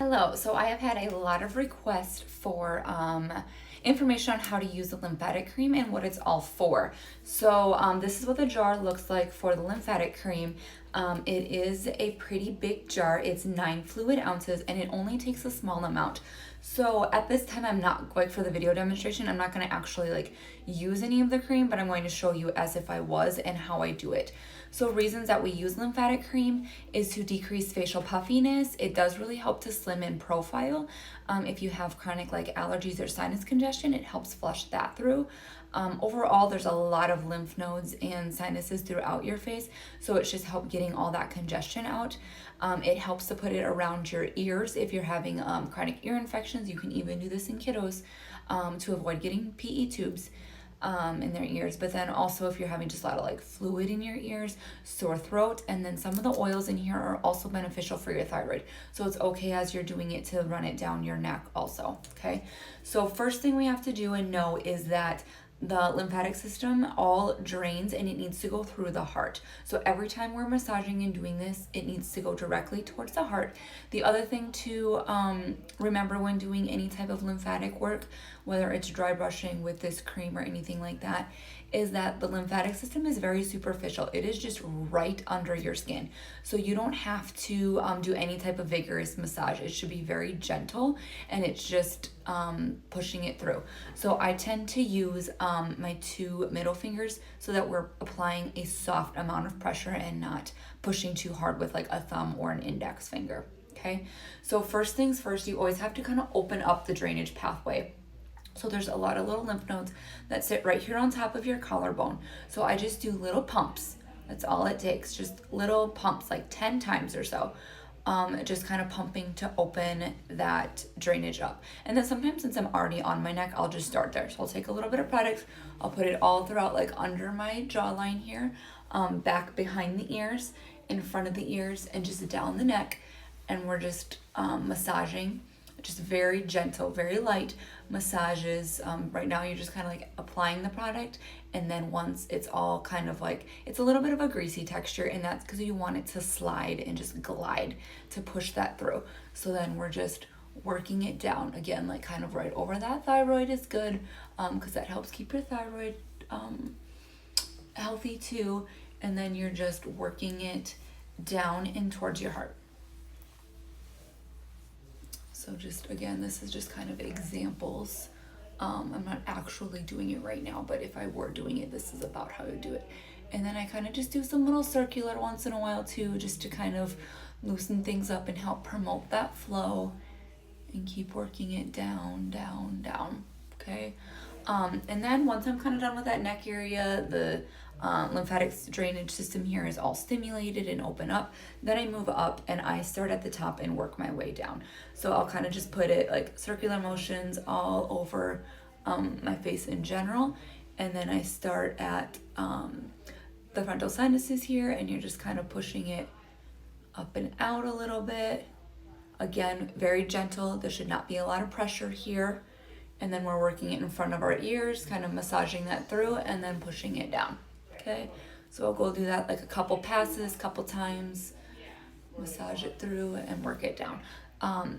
Hello, so I have had a lot of requests for information on how to use the lymphatic cream and what it's all for. So this is what the jar looks like for the lymphatic cream. It is a pretty big jar. It's 9 fluid ounces and it only takes a small amount. So at this time, I'm not like for the video demonstration, I'm not going to actually like use any of the cream, but I'm going to show you as if I was and how I do it. So reasons that we use lymphatic cream is to decrease facial puffiness. It does really help to slim in profile. If you have chronic like allergies or sinus congestion, it helps flush that through. Overall, there's a lot of lymph nodes and sinuses throughout your face, so it should help getting all that congestion out. It helps to put it around your ears if you're having chronic ear infections. You can even do this in kiddos to avoid getting PE tubes in their ears. But then also if you're having just a lot of like fluid in your ears, sore throat, and then some of the oils in here are also beneficial for your thyroid. So it's okay as you're doing it to run it down your neck also, okay? So first thing we have to do and know is that the lymphatic system all drains and it needs to go through the heart. So every time we're massaging and doing this, it needs to go directly towards the heart. The other thing to remember when doing any type of lymphatic work, whether it's dry brushing with this cream or anything like that, is that the lymphatic system is very superficial. It is just right under your skin. So you don't have to do any type of vigorous massage. It should be very gentle and it's just pushing it through. So I tend to use my 2 middle fingers so that we're applying a soft amount of pressure and not pushing too hard with like a thumb or an index finger, okay? So first things first, you always have to kind of open up the drainage pathway. So there's a lot of little lymph nodes that sit right here on top of your collarbone. So I just do little pumps. That's all it takes, just little pumps, like 10 times or so. Just kind of pumping to open that drainage up. And then sometimes since I'm already on my neck, I'll just start there. So I'll take a little bit of product, I'll put it all throughout, like under my jawline here, back behind the ears, in front of the ears, and just down the neck. And we're just massaging, just very gentle, very light massages. Right now you're just kind of like applying the product, and then once it's all kind of like, it's a little bit of a greasy texture, and that's because you want it to slide and just glide to push that through. So then we're just working it down again, like kind of right over that thyroid is good, because that helps keep your thyroid healthy too. And then you're just working it down and towards your heart. So just, again, this is just kind of examples. I'm not actually doing it right now, but if I were doing it, this is about how to do it. And then I kind of just do some little circular once in a while too, just to kind of loosen things up and help promote that flow and keep working it down, down, down, okay? And then once I'm kind of done with that neck area, the lymphatic drainage system here is all stimulated and open up. Then I move up and I start at the top and work my way down. So I'll kind of just put it like circular motions all over my face in general. And then I start at the frontal sinuses here, and you're just kind of pushing it up and out a little bit. Again, very gentle. There should not be a lot of pressure here. And then we're working it in front of our ears, kind of massaging that through and then pushing it down. Okay, so I'll go do that like a couple passes, couple times, massage it through and work it down.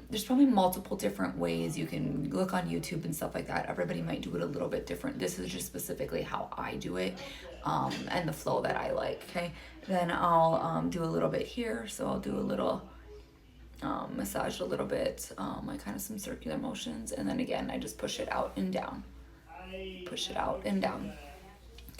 There's probably multiple different ways. You can look on YouTube and stuff like that. Everybody might do it a little bit different. This is just specifically how I do it, and the flow that I like, okay? Then I'll do a little bit here. So I'll do a little massage a little bit, like kind of some circular motions. And then again, I just push it out and down, push it out and down.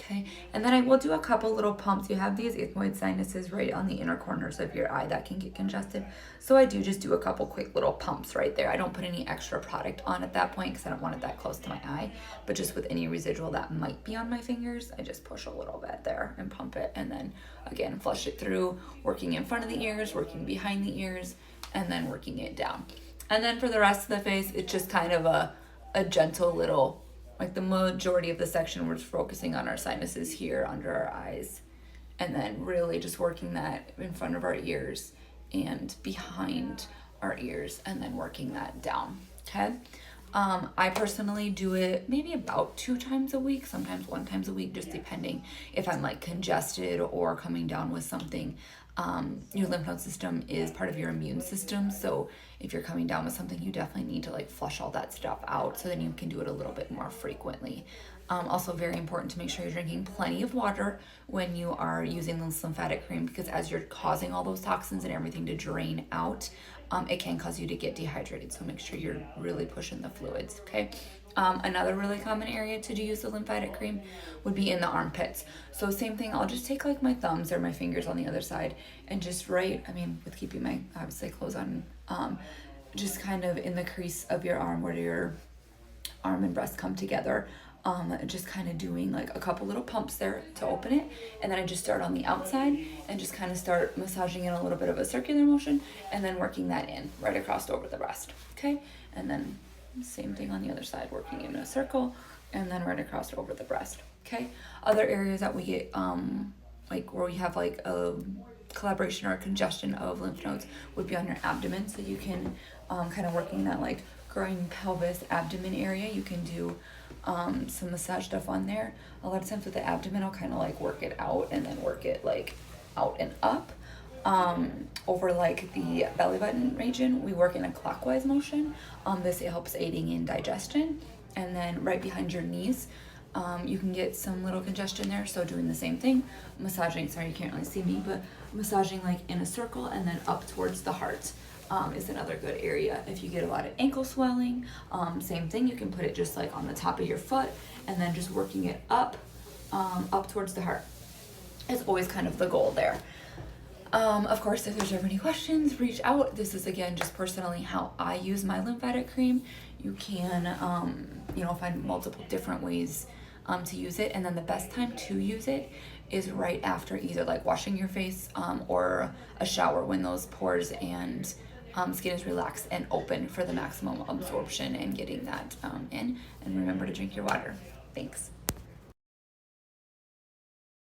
Okay, and then I will do a couple little pumps. You have these ethmoid sinuses right on the inner corners of your eye that can get congested. So I do just do a couple quick little pumps right there. I don't put any extra product on at that point because I don't want it that close to my eye. But just with any residual that might be on my fingers, I just push a little bit there and pump it. And then again, flush it through, working in front of the ears, working behind the ears, and then working it down. And then for the rest of the face, it's just kind of a gentle little, like the majority of the section, we're just focusing on our sinuses here under our eyes, and then really just working that in front of our ears and behind our ears, and then working that down, okay? I personally do it maybe about 2 times a week, sometimes 1 time a week, just depending if I'm like congested or coming down with something. your lymph node system is part of your immune system. So if you're coming down with something, you definitely need to like flush all that stuff out, so then you can do it a little bit more frequently. Also very important to make sure you're drinking plenty of water when you are using this lymphatic cream, because as you're causing all those toxins and everything to drain out, it can cause you to get dehydrated. So make sure you're really pushing the fluids, okay? Another really common area to use the lymphatic cream would be in the armpits. So same thing, I'll just take like my thumbs or my fingers on the other side and just with keeping my obviously clothes on, just kind of in the crease of your arm where your arm and breast come together. Just kind of doing like a couple little pumps there to open it, and then I just start on the outside and just kind of start massaging in a little bit of a circular motion, and then working that in right across over the breast, okay? And then same thing on the other side, working in a circle and then right across over the breast, okay? Other areas that we get like where we have like a collaboration or a congestion of lymph nodes would be on your abdomen. So you can kind of working that like groin, pelvis, abdomen area. You can do some massage stuff on there. A lot of times with the abdomen, I'll kind of like work it out and then work it like out and up. Over like the belly button region, we work in a clockwise motion. This helps aiding in digestion. And then right behind your knees, you can get some little congestion there. So doing the same thing, massaging, sorry you can't really see me, but massaging like in a circle and then up towards the heart. Is another good area. If you get a lot of ankle swelling, same thing, you can put it just like on the top of your foot and then just working it up towards the heart. It's always kind of the goal there. Of course, if there's ever any questions, reach out. This is again just personally how I use my lymphatic cream. You can find multiple different ways to use it, and then the best time to use it is right after either like washing your face or a shower, when those pores and skin is relaxed and open for the maximum absorption and getting that in. And remember to drink your water. Thanks.